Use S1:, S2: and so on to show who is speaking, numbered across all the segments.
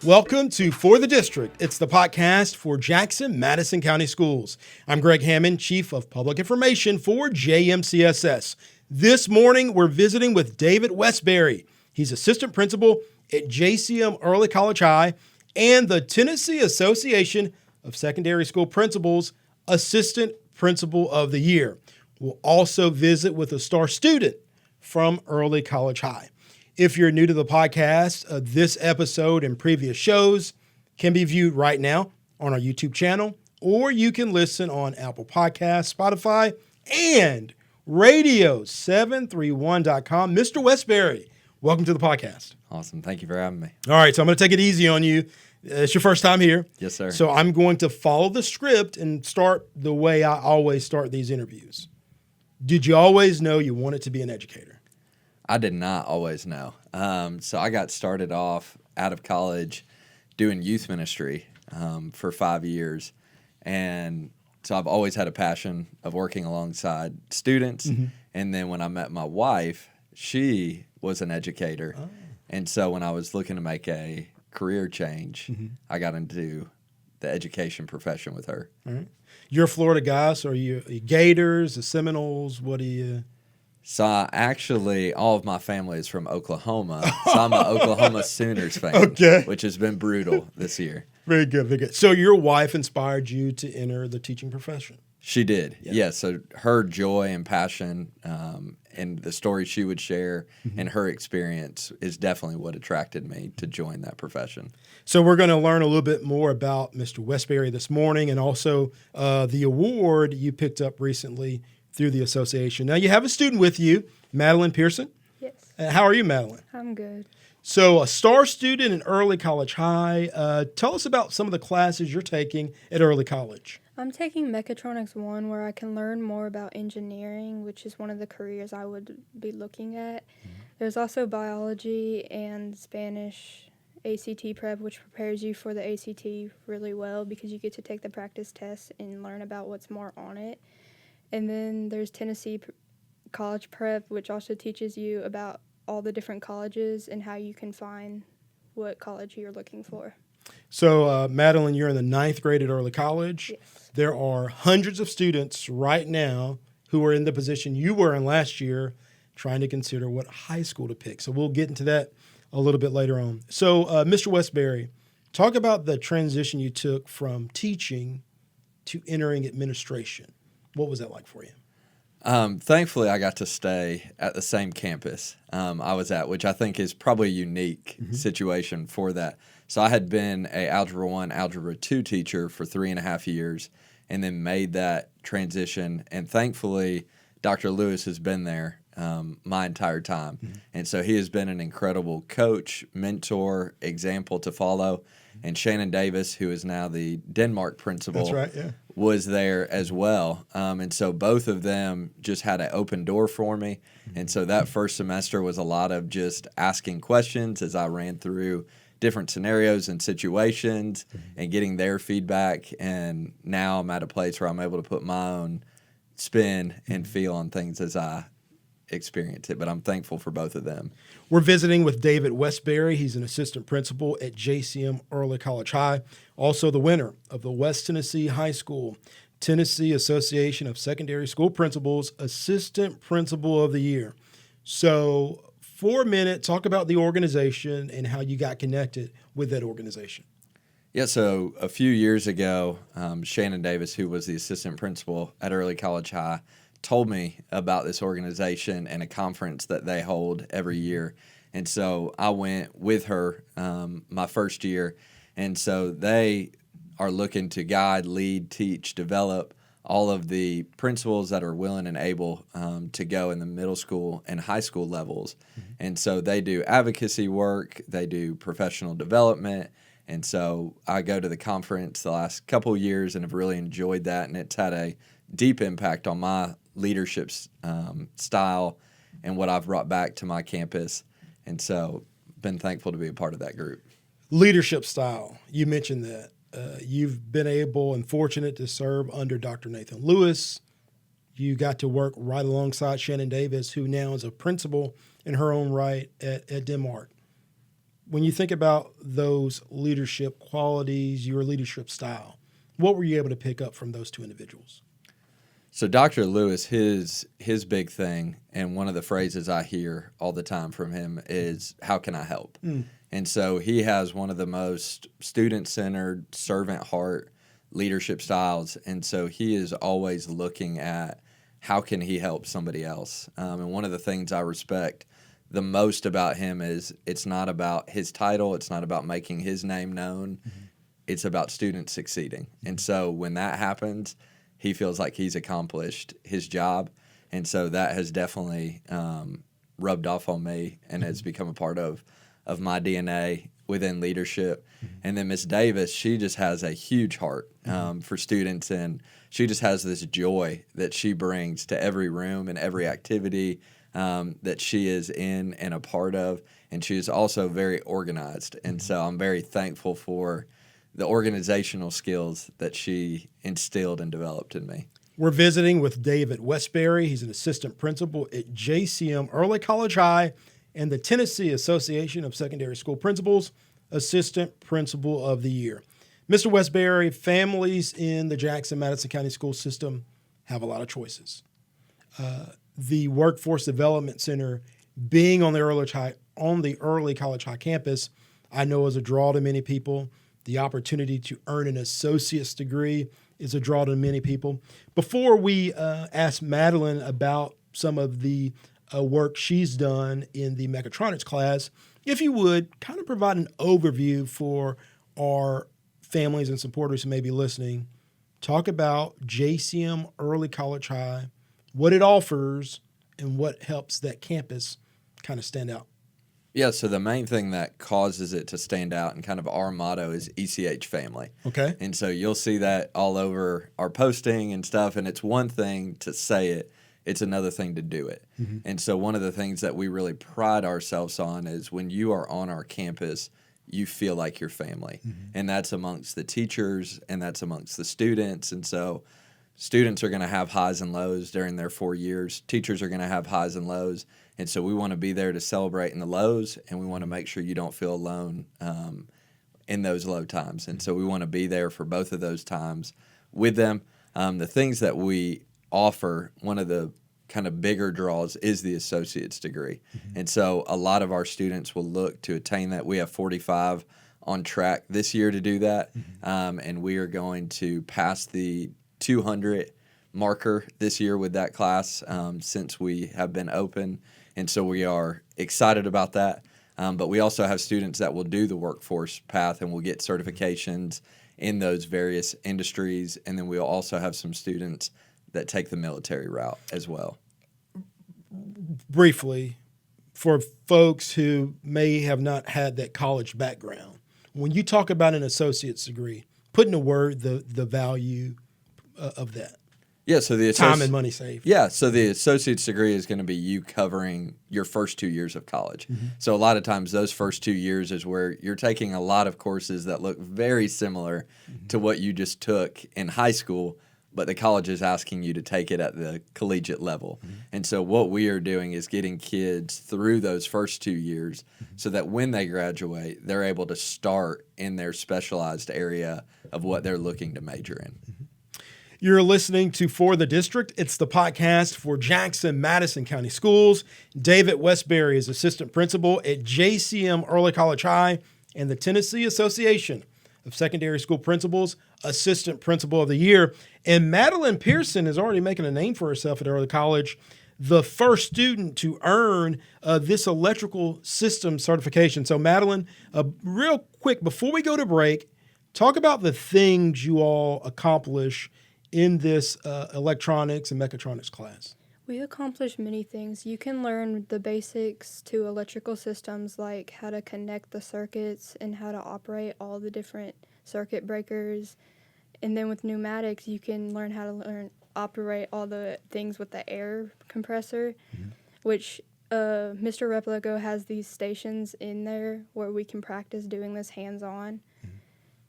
S1: Welcome to For the District. It's the podcast for Jackson Madison County Schools. I'm Greg Hammond, Chief of Public Information for JMCSS. This morning, we're visiting with David Westberry. He's Assistant Principal at JCM Early College High and the Tennessee Association of Secondary School Principals Assistant Principal of the Year. We'll also visit with a star student from Early College High. If you're new to the podcast, this episode and previous shows can be viewed right now on our YouTube channel, or you can listen on Apple Podcasts, Spotify, and radio731.com. Mr. Westberry, welcome to the podcast.
S2: Awesome. Thank you for having me.
S1: All right, so I'm going to take it easy on you. It's your first time here.
S2: Yes, sir.
S1: So I'm going to follow the script and start the way I always start these interviews. Did you always know you wanted to be an educator?
S2: I did not always know. So I got started off out of college doing youth ministry for 5 years. And so I've always had a passion of working alongside students. Mm-hmm. And then when I met my wife, she was an educator. Oh. And so when I was looking to make a career change, I got into the education profession with her.
S1: All right. You're a Florida guy, so are you Gators, the Seminoles? What do you...
S2: So all of my family is from Oklahoma. So I'm an Oklahoma Sooners fan, which has been brutal this year.
S1: Very good, very good. So your wife inspired you to enter the teaching profession?
S2: She did, yeah. So her joy and passion and the stories she would share and her experience is definitely what attracted me to join that profession.
S1: So we're going to learn a little bit more about Mr. Westberry this morning, and also the award you picked up recently through the association. Now, you have a student with you, Madeline Pearson.
S3: Yes.
S1: How are you, Madeline?
S3: I'm good.
S1: So a star student in Early College High. Tell us about some of the classes you're taking at Early College.
S3: I'm taking Mechatronics 1, where I can learn more about engineering, which is one of the careers I would be looking at. There's also biology and Spanish ACT prep, which prepares you for the ACT really well because you get to take the practice tests and learn about what's more on it. And then there's Tennessee College Prep, which also teaches you about all the different colleges and how you can find what college you're looking for.
S1: So, Madeline, you're in the 9th grade at Early College.
S3: Yes.
S1: There are hundreds of students right now who are in the position you were in last year trying to consider what high school to pick. So we'll get into that a little bit later on. So, Mr. Westberry, talk about the transition you took from teaching to entering administration. What was that like for you?
S2: Thankfully, I got to stay at the same campus I was at, which I think is probably a unique situation for that. So I had been a Algebra 1, Algebra 2 teacher for 3.5 years and then made that transition. And thankfully, Dr. Lewis has been there my entire time. And so he has been an incredible coach, mentor, example to follow. And Shannon Davis, who is now the Denmark principal,
S1: that's right, yeah,
S2: was there as well. And so both of them just had an open door for me. And so that first semester was a lot of just asking questions as I ran through different scenarios and situations and getting their feedback. And now I'm at a place where I'm able to put my own spin and feel on things as I experience it, but I'm thankful for both of them.
S1: We're visiting with David Westberry. He's an assistant principal at JCM Early College High, also the winner of the West Tennessee High School Tennessee Association of Secondary School Principals Assistant Principal of the Year. So for a minute, talk about the organization and how you got connected with that organization.
S2: Yeah, so a few years ago, Shannon Davis, who was the assistant principal at Early College High, told me about this organization and a conference that they hold every year. And so I went with her my first year. And so they are looking to guide, lead, teach, develop all of the principals that are willing and able to go in the middle school and high school levels. And so they do advocacy work, they do professional development. And so I go to the conference the last couple of years and have really enjoyed that. And it's had a deep impact on my leadership style and what I've brought back to my campus. And so been thankful to be a part of that group.
S1: Leadership style, you mentioned that. You've been able and fortunate to serve under Dr. Nathan Lewis. You got to work right alongside Shannon Davis, who now is a principal in her own right at Denmark. When you think about those leadership qualities, your leadership style, what were you able to pick up from those two individuals?
S2: So Dr. Lewis, his big thing, and one of the phrases I hear all the time from him is, "How can I help?" And so he has one of the most student-centered, servant heart leadership styles, and so he is always looking at how can he help somebody else. And one of the things I respect the most about him is it's not about his title, it's not about making his name known, it's about students succeeding. And so when that happens, he feels like he's accomplished his job. And so that has definitely rubbed off on me and has become a part of my DNA within leadership. And then Miss Davis, she just has a huge heart for students, and she just has this joy that she brings to every room and every activity that she is in and a part of. And she is also very organized. And so I'm very thankful for the organizational skills that she instilled and developed in me.
S1: We're visiting with David Westberry. He's an assistant principal at JCM Early College High and the Tennessee Association of Secondary School Principals, Assistant Principal of the Year. Mr. Westberry, families in the Jackson-Madison County school system have a lot of choices. The Workforce Development Center being on the Early College High campus, I know is a draw to many people. The opportunity to earn an associate's degree is a draw to many people. Before we ask Madeline about some of the work she's done in the mechatronics class, if you would kind of provide an overview for our families and supporters who may be listening, talk about JCM Early College High, what it offers, and what helps that campus kind of stand out.
S2: Yeah, so the main thing that causes it to stand out and kind of our motto is ECH family.
S1: Okay.
S2: And so you'll see that all over our posting and stuff, and it's one thing to say it, it's another thing to do it. And so one of the things that we really pride ourselves on is when you are on our campus, you feel like your family. And that's amongst the teachers and that's amongst the students. And so students are going to have highs and lows during their 4 years. Teachers are going to have highs and lows. And so we want to be there to celebrate in the lows, and we want to make sure you don't feel alone in those low times. And so we want to be there for both of those times with them. The things that we offer, one of the kind of bigger draws is the associate's degree. And so a lot of our students will look to attain that. We have 45 on track this year to do that, and we are going to pass the 200 marker this year with that class since we have been open. And so we are excited about that. But we also have students that will do the workforce path and will get certifications in those various industries. And then we'll also have some students that take the military route as well.
S1: Briefly, for folks who may have not had that college background, when you talk about an associate's degree, put in a word the value of that.
S2: Yeah, so the
S1: time and money saved.
S2: Yeah, so the associate's degree is going to be you covering your first 2 years of college. So a lot of times those first 2 years is where you're taking a lot of courses that look very similar to what you just took in high school, but the college is asking you to take it at the collegiate level. And so what we are doing is getting kids through those first 2 years so that when they graduate, they're able to start in their specialized area of what they're looking to major in.
S1: You're listening to For the District. It's the podcast for Jackson-Madison County Schools. David Westberry is assistant principal at JCM Early College High and the Tennessee Association of Secondary School Principals, Assistant Principal of the Year. And Madeline Pearson is already making a name for herself at Early College, the first student to earn this electrical system certification. So Madeline, real quick, before we go to break, talk about the things you all accomplish in this electronics and mechatronics class.
S3: We accomplish many things. You can learn the basics to electrical systems, like how to connect the circuits and how to operate all the different circuit breakers. And then with pneumatics, you can learn how to operate all the things with the air compressor, which Mr. Replico has these stations in there where we can practice doing this hands-on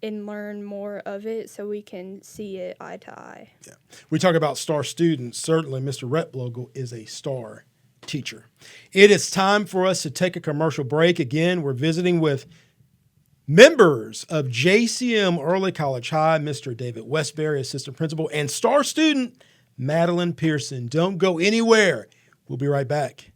S3: and learn more of it so we can see it eye to eye.
S1: Yeah. We talk about star students. Certainly, Mr. Replico is a star teacher. It is time for us to take a commercial break. Again, we're visiting with members of JCM Early College High, Mr. David Westberry, assistant principal, and star student Madeline Pearson. Don't go anywhere. We'll be right back.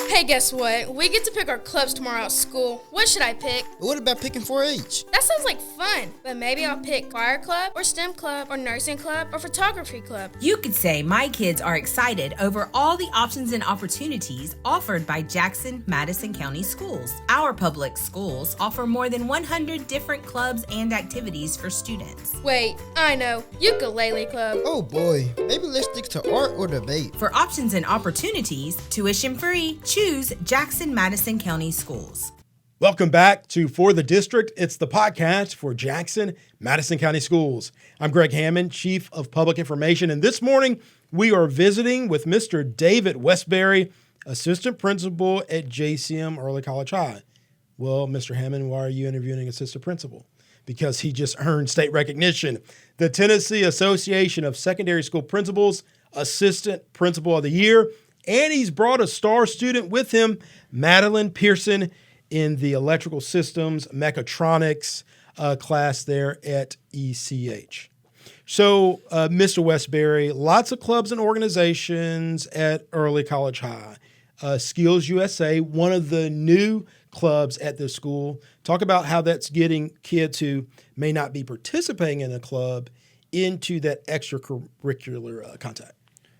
S4: Hey, guess what? We get to pick our clubs tomorrow at school. What should I pick?
S5: What about picking 4-H?
S4: That sounds like fun, but maybe I'll pick choir club or STEM club or nursing club or photography club.
S6: You could say my kids are excited over all the options and opportunities offered by Jackson Madison County Schools. Our public schools offer more than 100 different clubs and activities for students.
S4: Wait, I know. Ukulele club.
S5: Oh boy, maybe let's stick to art or debate.
S6: For options and opportunities, tuition free, choose Jackson Madison County Schools.
S1: Welcome back to For the District. It's the podcast for Jackson Madison County Schools. I'm Greg Hammond, Chief of Public Information, and this morning we are visiting with Mr. David Westberry, Assistant Principal at JCM Early College High. Well, Mr. Hammond, why are you interviewing Assistant Principal? Because he just earned state recognition. The Tennessee Association of Secondary School Principals Assistant Principal of the Year, and he's brought a star student with him, Madeline Pearson, in the Electrical Systems Mechatronics class there at ECH. So, Mr. Westberry, lots of clubs and organizations at Early College High. Skills USA, one of the new clubs at the school. Talk about how that's getting kids who may not be participating in a club into that extracurricular contact.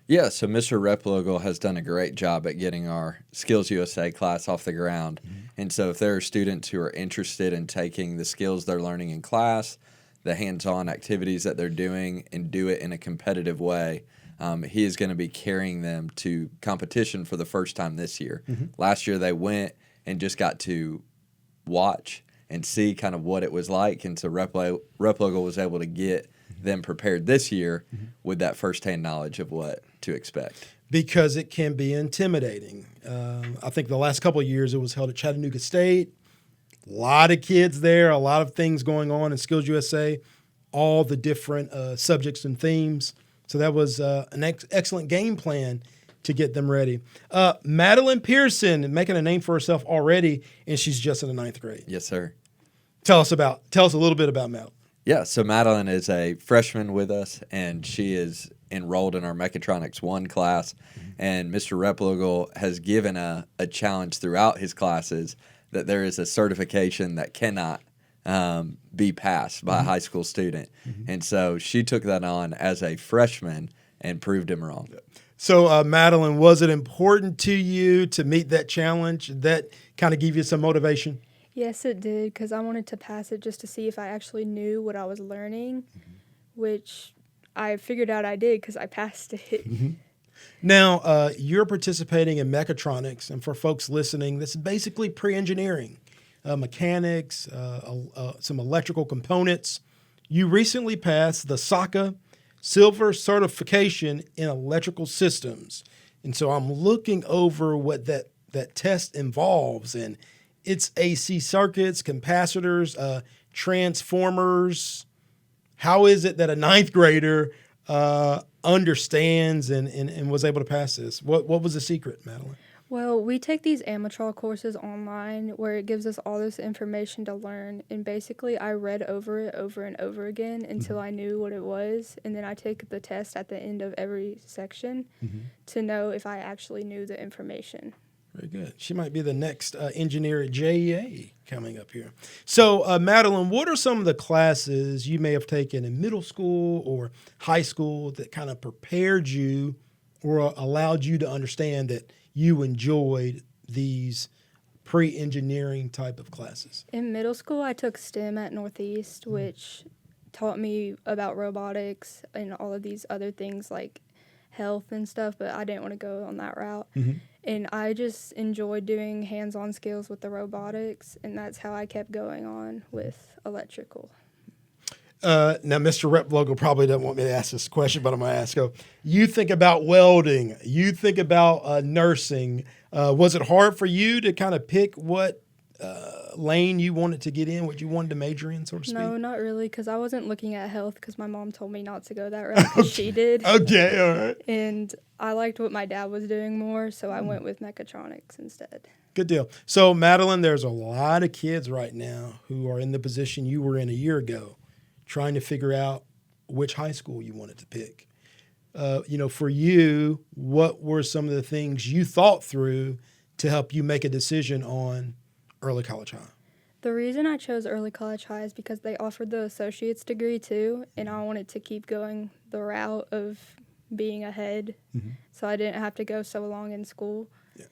S2: Yeah, so Mr. Replogle has done a great job at getting our Skills USA class off the ground. And so if there are students who are interested in taking the skills they're learning in class, the hands-on activities that they're doing, and do it in a competitive way, he is going to be carrying them to competition for the first time this year. Last year they went and just got to watch and see kind of what it was like, and so Replogle was able to get them prepared this year with that firsthand knowledge of what to expect.
S1: Because it can be intimidating. I think the last couple of years it was held at Chattanooga State. A lot of kids there, a lot of things going on in Skills USA, all the different subjects and themes. So that was an excellent game plan to get them ready. Madeline Pearson, making a name for herself already, and she's just in the 9th grade.
S2: Yes, sir.
S1: Tell us a little bit about Madeline.
S2: Yeah, so Madeline is a freshman with us, and she is enrolled in our Mechatronics 1 class. And Mr. Replogle has given a challenge throughout his classes that there is a certification that cannot be passed by a high school student. And so she took that on as a freshman and proved him wrong.
S1: So, Madeline, was it important to you to meet that challenge? That kind of give you some motivation?
S3: Yes, it did, because I wanted to pass it just to see if I actually knew what I was learning, which I figured out I did because I passed it.
S1: Now, you're participating in mechatronics, and for folks listening, this is basically pre-engineering, mechanics, some electrical components. You recently passed the SACA Silver Certification in Electrical Systems, and so I'm looking over what that test involves, and it's AC circuits, capacitors, transformers. How is it that a 9th grader understands and was able to pass this? What was the secret, Madeline?
S3: Well, we take these amateur courses online where it gives us all this information to learn, and basically I read over it over and over again until I knew what it was, and then I take the test at the end of every section to know if I actually knew the information.
S1: Very good. She might be the next engineer at JEA coming up here. So, Madeline, what are some of the classes you may have taken in middle school or high school that kind of prepared you or allowed you to understand that you enjoyed these pre-engineering type of classes?
S3: In middle school, I took STEM at Northeast, which taught me about robotics and all of these other things like health and stuff, but I didn't want to go on that route. And I just enjoyed doing hands-on skills with the robotics, and that's how I kept going on with electrical.
S1: Now, Mr. Replogle probably doesn't want me to ask this question, but I'm going to ask you. You think about welding. You think about nursing. Was it hard for you to kind of pick what lane you wanted to get in, what you wanted to major in, so to speak?
S3: No, not really, because I wasn't looking at health because my mom told me not to go that route because she did.
S1: Okay, all right.
S3: And I liked what my dad was doing more, so I went with mechatronics instead.
S1: Good deal. So, Madeline, there's a lot of kids right now who are in the position you were in a year ago, trying to figure out which high school you wanted to pick. For you, what were some of the things you thought through to help you make a decision on early college high?
S3: The reason I chose early college high is because they offered the associate's degree too, and I wanted to keep going the route of being ahead, so I didn't have to go so long in school.
S1: Yeah.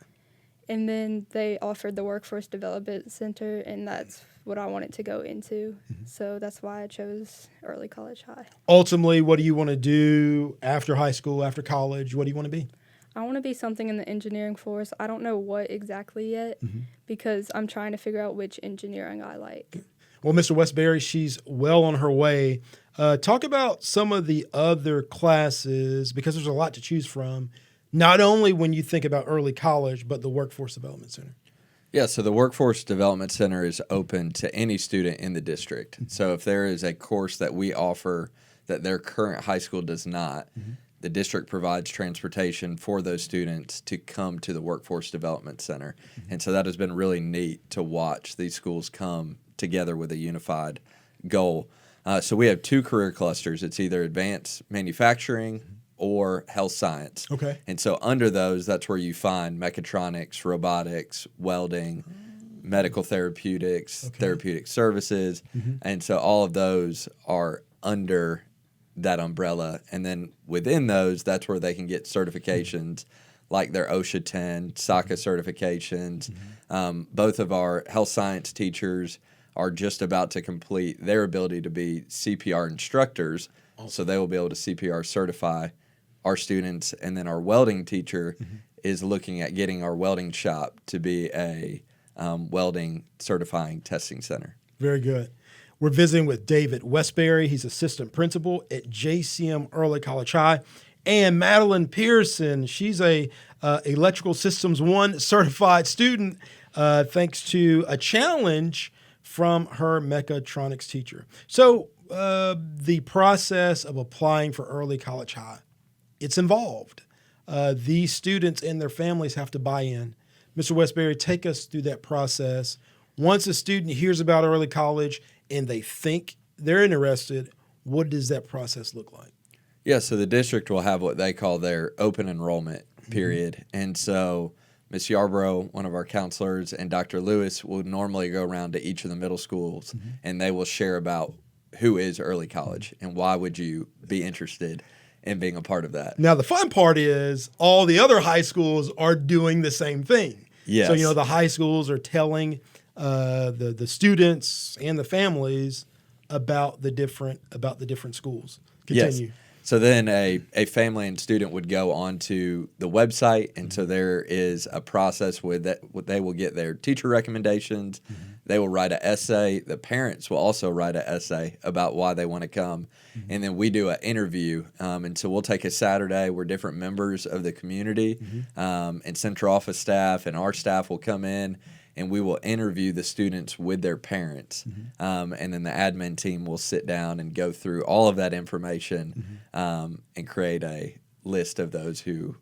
S3: And then they offered the Workforce Development Center, and that's what I wanted to go into. So that's why I chose early college high.
S1: Ultimately, what do you want to do after high school, after college? What do you want to be?
S3: I want to be something in the engineering force. I don't know what exactly yet because I'm trying to figure out which engineering I like.
S1: Well, Mr. Westberry, she's well on her way. Talk about some of the other classes, because there's a lot to choose from, not only when you think about early college, but the Workforce Development Center.
S2: Yeah, so the Workforce Development Center is open to any student in the district. So if there is a course that we offer that their current high school does not, the district provides transportation for those students to come to the Workforce Development Center. And so that has been really neat to watch these schools come together with a unified goal. So we have two career clusters. It's either advanced manufacturing or health science.
S1: Okay.
S2: And so under those, that's where you find mechatronics, robotics, welding, medical therapeutics, therapeutic services. And so all of those are under that umbrella. And then within those, that's where they can get certifications like their OSHA 10, SACA certifications. Both of our health science teachers are just about to complete their ability to be CPR instructors. So they will be able to CPR certify our students. And then our welding teacher is looking at getting our welding shop to be a welding certifying testing center.
S1: Very good. We're visiting with David Westberry. He's assistant principal at JCM Early College High. And Madeline Pearson, she's a Electrical Systems 1 certified student thanks to a challenge from her mechatronics teacher. So the process of applying for early college high, it's involved. These students and their families have to buy in. Mr. Westberry, take us through that process. Once a student hears about early college and they think they're interested, what does that process look like?
S2: Yeah, so the district will have what they call their open enrollment period. And so Ms. Yarbrough, one of our counselors, and Dr. Lewis will normally go around to each of the middle schools, and they will share about who is early college and why would you be interested in being a part of that.
S1: Now, the fun part is all the other high schools are doing the same thing.
S2: Yes.
S1: So, the high schools are telling the students and the families about the different schools. Continue.
S2: Yes. So then a family and student would go onto the website, and so there is a process with that. They will get their teacher recommendations. They will write an essay. The parents will also write an essay about why they want to come, and then we do an interview. And so we'll take a Saturday where different members of the community and central office staff and our staff will come in, and we will interview the students with their parents. And then the admin team will sit down and go through all of that information and create a list of those who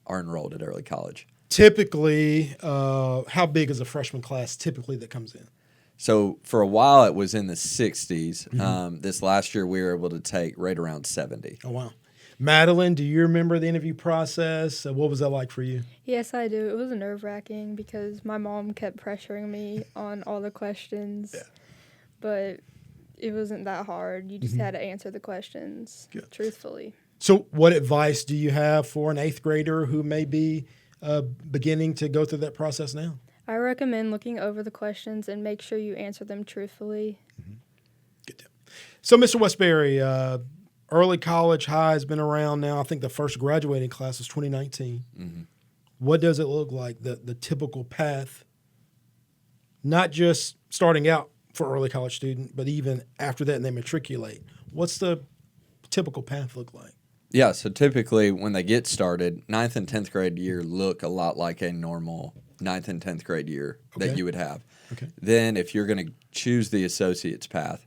S2: are enrolled at early college.
S1: Typically, how big is a freshman class typically that comes in?
S2: So for a while, it was in the 60s. This last year, we were able to take right around 70.
S1: Oh, wow. Madeline, do you remember the interview process? What was that like for you?
S3: Yes, I do. It was nerve-wracking because my mom kept pressuring me on all the questions. Yeah. But it wasn't that hard. You just had to answer the questions truthfully.
S1: So what advice do you have for an 8th grader who may be beginning to go through that process now?
S3: I recommend looking over the questions and make sure you answer them truthfully.
S1: Good deal. So, Mr. Westberry, early college high has been around now. I think the first graduating class was 2019. What does it look like, the typical path, not just starting out for early college student, but even after that and they matriculate? What's the typical path look like?
S2: Yeah, so typically when they get started, 9th and 10th grade year look a lot like a normal 9th and 10th grade year that you would have.
S1: Okay.
S2: Then if you're going to choose the associate's path,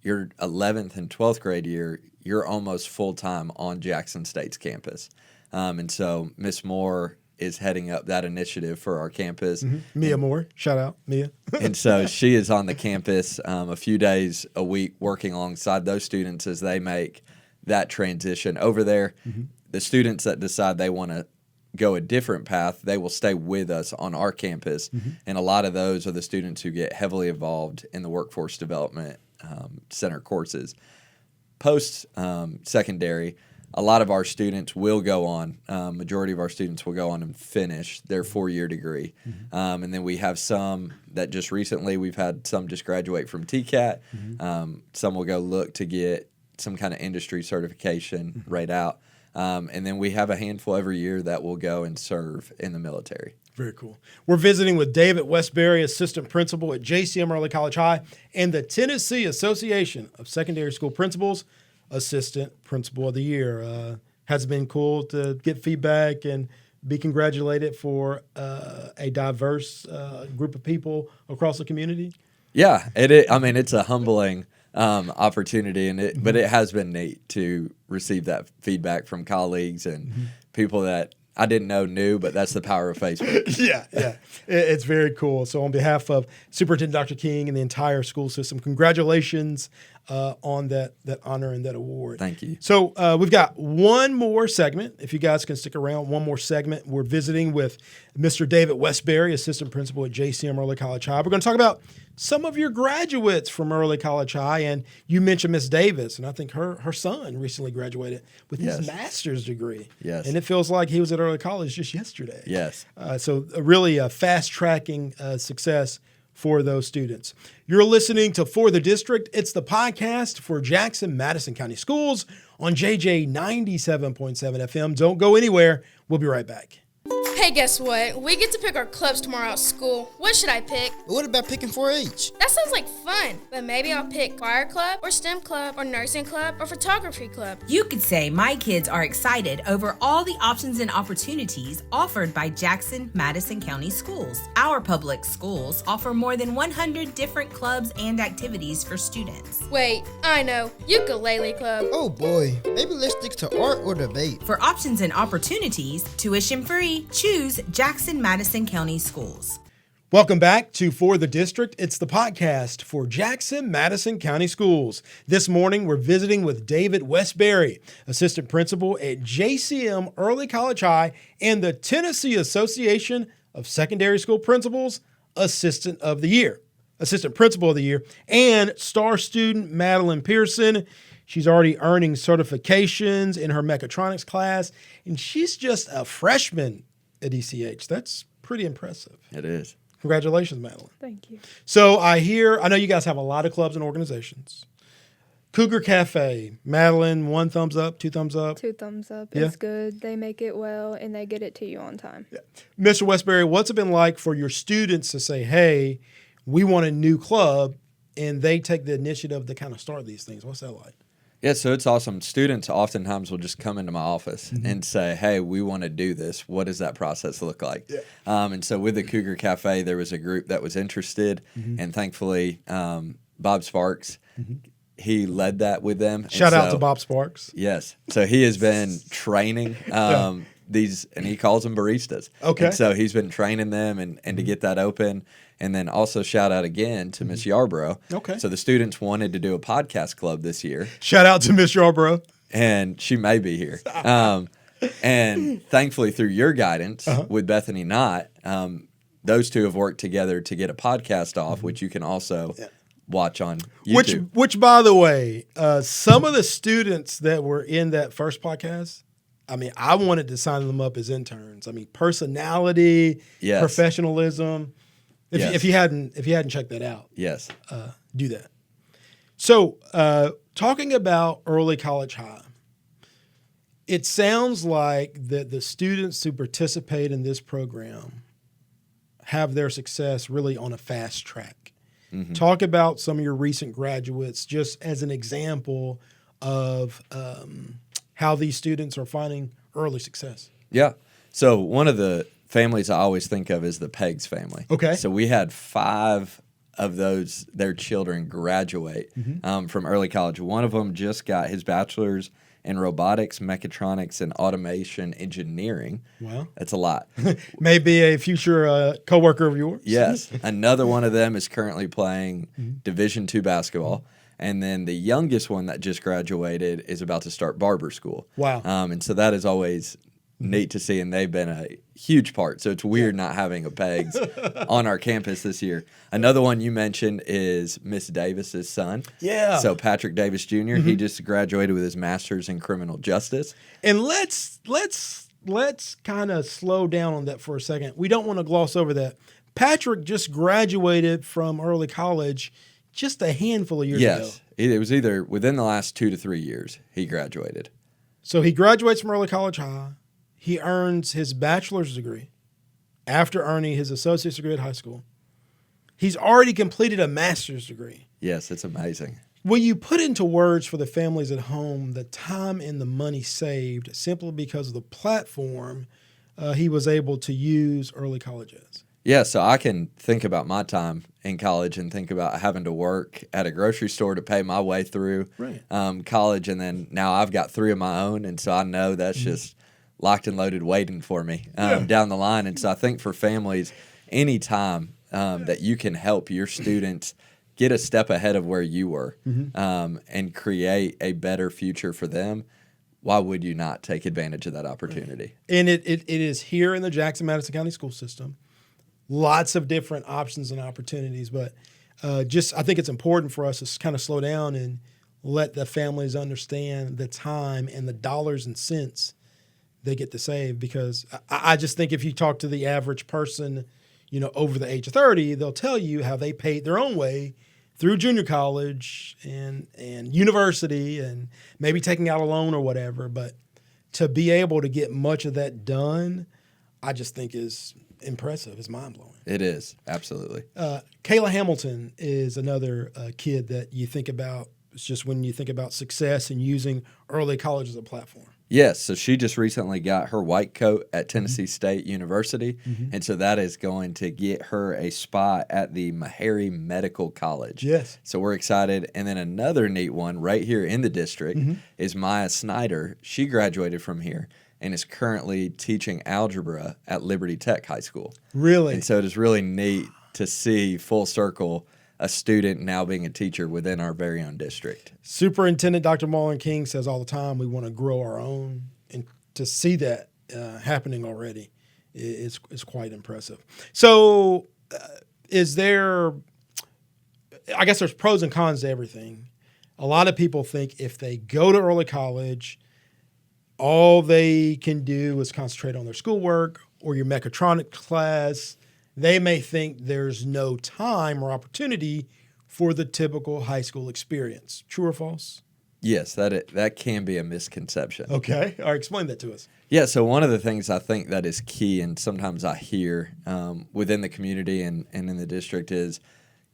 S2: your 11th and 12th grade year, you're almost full-time on Jackson State's campus. And so Miss Moore is heading up that initiative for our campus.
S1: Mia Moore, shout out, Mia.
S2: And so she is on the campus a few days a week working alongside those students as they make that transition over there. The students that decide they want to go a different path, they will stay with us on our campus. And a lot of those are the students who get heavily involved in the workforce development center courses. Post-secondary, a lot of our students will go on, majority of our students will go on and finish their 4-year degree. And then we have some that just recently, we've had some just graduate from TCAT. Some will go look to get some kind of industry certification right out. And then we have a handful every year that will go and serve in the military.
S1: Very cool. We're visiting with David Westberry, assistant principal at JCM Early College High, and the Tennessee Association of Secondary School Principals, assistant principal of the year. Has it been cool to get feedback and be congratulated for a diverse group of people across the community?
S2: Yeah, it's a humbling opportunity, but it has been neat to receive that feedback from colleagues and people that I didn't know knew, but that's the power of Facebook.
S1: Yeah. It's very cool. So on behalf of Superintendent Dr. King and the entire school system, congratulations on that honor and that award.
S2: Thank you.
S1: So we've got one more segment. If you guys can stick around, one more segment. We're visiting with Mr. David Westberry, assistant principal at JCM Early College High. We're going to talk about some of your graduates from Early College High, and you mentioned Miss Davis, and I think her son recently graduated with his master's degree.
S2: Yes.
S1: And it feels like he was at Early College just yesterday.
S2: Yes.
S1: So really fast-tracking success for those students. You're listening to For the District. It's the podcast for Jackson Madison County Schools on JJ 97.7 FM. Don't go anywhere. We'll be right back.
S4: Hey, guess what? We get to pick our clubs tomorrow at school. What should I pick?
S5: What about picking 4-H?
S4: That sounds like fun, but maybe I'll pick choir club or STEM club or nursing club or photography club.
S6: You could say my kids are excited over all the options and opportunities offered by Jackson Madison County Schools. Our public schools offer more than 100 different clubs and activities for students.
S4: Wait, I know. Ukulele club.
S5: Oh boy, maybe let's stick to art or debate.
S6: For options and opportunities, tuition free, choose Jackson Madison County Schools.
S1: Welcome back to For the District. It's the podcast for Jackson Madison County Schools. This morning, we're visiting with David Westberry, assistant principal at JCM Early College High and the Tennessee Association of Secondary School Principals, assistant principal of the year, and star student Madeline Pearson. She's already earning certifications in her mechatronics class, and she's just a freshman at ECH. That's pretty impressive.
S2: It is.
S1: Congratulations, Madeline.
S3: Thank you.
S1: So I know you guys have a lot of clubs and organizations. Cougar Cafe, Madeline, 1 thumbs up, 2 thumbs up.
S3: 2 thumbs up.
S1: Yeah.
S3: It's good. They make it well, and they get it to you on time.
S1: Yeah. Mr. Westberry, what's it been like for your students to say, hey, we want a new club, and they take the initiative to kind of start these things? What's that like?
S2: Yeah, so it's awesome. Students oftentimes will just come into my office and say, hey, we want to do this. What does that process look like? Yeah. And so with the Cougar Cafe, there was a group that was interested, and thankfully, Bob Sparks, he led that with them.
S1: Shout out to Bob Sparks.
S2: Yes. So he has been training these, and he calls them baristas.
S1: Okay.
S2: And so he's been training them and to get that open. And then also shout out again to Miss Yarborough.
S1: Okay.
S2: So the students wanted to do a podcast club this year.
S1: Shout out to Miss Yarborough.
S2: And she may be here. And thankfully, through your guidance with Bethany Knott, those two have worked together to get a podcast off, which you can also watch on YouTube.
S1: Which, by the way, some of the students that were in that first podcast, I mean, I wanted to sign them up as interns. I mean, personality, professionalism. If you hadn't checked that out, do that. So, talking about Early College High, it sounds like that the students who participate in this program have their success really on a fast track. Talk about some of your recent graduates, just as an example of how these students are finding early success.
S2: Yeah. So one of the families I always think of as the Peggs family.
S1: Okay.
S2: So we had 5 of their children graduate from early college. One of them just got his bachelor's in robotics, mechatronics, and automation engineering.
S1: Wow.
S2: That's a lot.
S1: Maybe a future coworker of yours.
S2: Yes. Another one of them is currently playing Division II basketball. And then the youngest one that just graduated is about to start barber school.
S1: Wow.
S2: And so that is always neat to see, and they've been a huge part. So it's weird not having a Peggs on our campus this year. Another one you mentioned is Miss Davis's son.
S1: Yeah.
S2: So Patrick Davis Jr., he just graduated with his master's in criminal justice.
S1: And let's kind of slow down on that for a second. We don't want to gloss over that. Patrick just graduated from early college just a handful of years ago.
S2: Yes. It was either within the last 2 to 3 years he graduated.
S1: So he graduates from early college high. He earns his bachelor's degree after earning his associate's degree at high school. He's already completed a master's degree.
S2: Yes, it's amazing.
S1: Will you put into words for the families at home the time and the money saved simply because of the platform he was able to use early college as?
S2: Yeah, so I can think about my time in college and think about having to work at a grocery store to pay my way through college, and then now I've got 3 of my own, and so I know that's just locked and loaded waiting for me down the line. And so I think for families, any time that you can help your students get a step ahead of where you were and create a better future for them, why would you not take advantage of that opportunity?
S1: And it is here in the Jackson-Madison County school system. Lots of different options and opportunities, but I think it's important for us to kind of slow down and let the families understand the time and the dollars and cents they get to save, because I just think if you talk to the average person, over the age of 30, they'll tell you how they paid their own way through junior college and university and maybe taking out a loan or whatever. But to be able to get much of that done, I just think is impressive. It's mind-blowing.
S2: It is, absolutely.
S1: Kayla Hamilton is another kid that you think about. It's just when you think about success and using early college as a platform.
S2: Yes, so she just recently got her white coat at Tennessee State University, and so that is going to get her a spot at the Meharry Medical College.
S1: Yes.
S2: So we're excited. And then another neat one right here in the district is Maya Snyder. She graduated from here and is currently teaching algebra at Liberty Tech High School.
S1: Really?
S2: And so it is really neat to see full circle a student now being a teacher within our very own district.
S1: Superintendent Dr. Marlon King says all the time we want to grow our own, and to see that happening already is quite impressive. So is there – I guess there's pros and cons to everything. A lot of people think if they go to early college, all they can do is concentrate on their schoolwork or your mechatronics class. They may think there's no time or opportunity for the typical high school experience. True or false?
S2: Yes, that can be a misconception.
S1: Okay. All right, explain that to us.
S2: Yeah, so one of the things I think that is key, and sometimes I hear within the community and in the district is,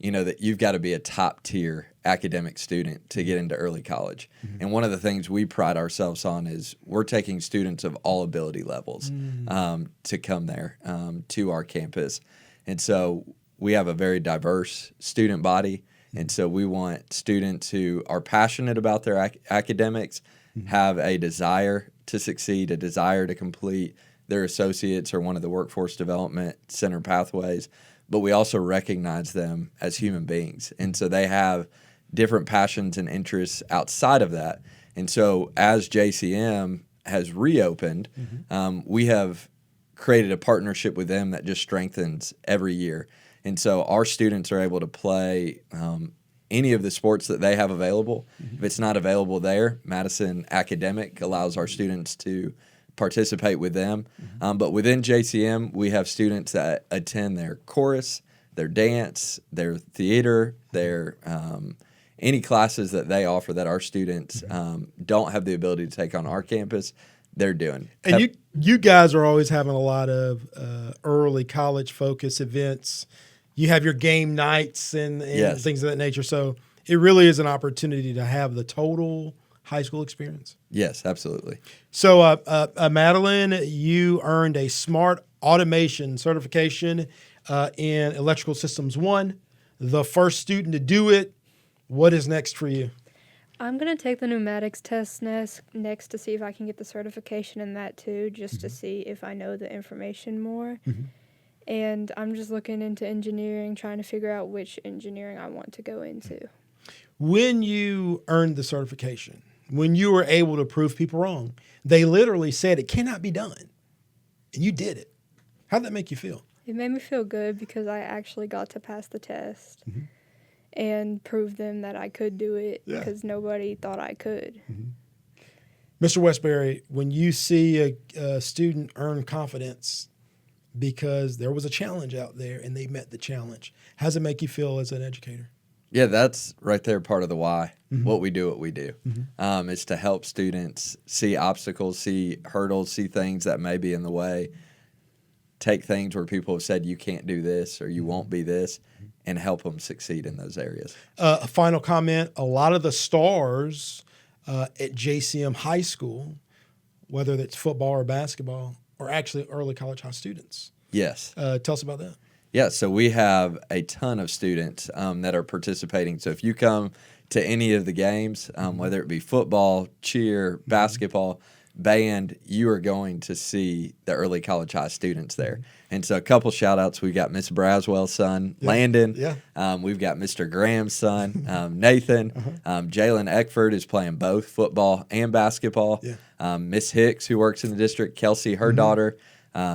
S2: that you've got to be a top-tier academic student to get into early college. And one of the things we pride ourselves on is we're taking students of all ability levels to come there to our campus. And so we have a very diverse student body. And so we want students who are passionate about their academics, have a desire to succeed, a desire to complete their associates or one of the workforce development center pathways, but we also recognize them as human beings. And so they have different passions and interests outside of that. And so as JCM has reopened, we have created a partnership with them that just strengthens every year. And so our students are able to play any of the sports that they have available. If it's not available there, Madison Academic allows our students to participate with them. But within JCM, we have students that attend their chorus, their dance, their theater, their any classes that they offer that our students don't have the ability to take on our campus, they're doing.
S1: And you guys are always having a lot of early college focus events. You have your game nights and things of that nature. So it really is an opportunity to have the total high school experience.
S2: Yes, absolutely.
S1: So, Madeline, you earned a Smart automation certification in Electrical Systems 1, the first student to do it. What is next for you?
S3: I'm going to take the pneumatics test next to see if I can get the certification in that too, just to see if I know the information more. And I'm just looking into engineering, trying to figure out which engineering I want to go into.
S1: When you earned the certification, when you were able to prove people wrong, they literally said it cannot be done, and you did it. How'd that make you feel?
S3: It made me feel good because I actually got to pass the test and prove them that I could do it because nobody thought I could.
S1: Mr. Westberry, when you see a student earn confidence because there was a challenge out there and they met the challenge, how does it make you feel as an educator?
S2: Yeah, that's right there part of the why. What we do. Is to help students see obstacles, see hurdles, see things that may be in the way, take things where people have said you can't do this or you won't be this, and help them succeed in those areas.
S1: A final comment, a lot of the stars at JCM High School, whether it's football or basketball, are actually early college high students.
S2: Yes.
S1: Tell us about that.
S2: Yeah, so we have a ton of students that are participating. So if you come to any of the games, whether it be football, cheer, basketball, band, you are going to see the early college high students there. And so a couple shout outs. We've got Miss Braswell's son, Landon. We've got Mr. Graham's son, Nathan. Jalen Eckford is playing both football and basketball. Miss Hicks, who works in the district, Kelsey, her daughter.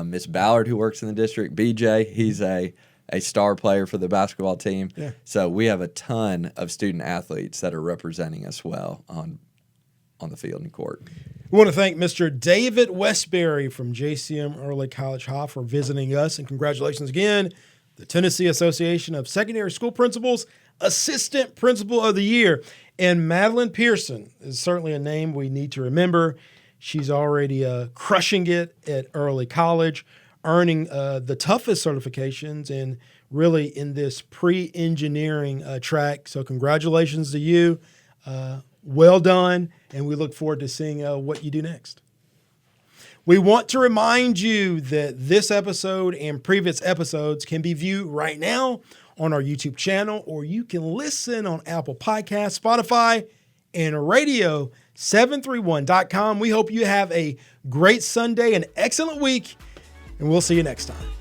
S2: Miss Ballard, who works in the district, BJ, he's a star player for the basketball team. So we have a ton of student athletes that are representing us well on the field and court.
S1: We want to thank Mr. David Westberry from JCM Early College High for visiting us, and congratulations again, the Tennessee Association of Secondary School Principals Assistant Principal of the Year. And Madeline Pearson is certainly a name we need to remember. She's already crushing it at early college, earning the toughest certifications and really in this pre-engineering track. So congratulations to you. Well done, and we look forward to seeing what you do next. We want to remind you that this episode and previous episodes can be viewed right now on our YouTube channel, or you can listen on Apple Podcasts, Spotify, and radio731.com. We hope you have a great Sunday, an excellent week, and we'll see you next time.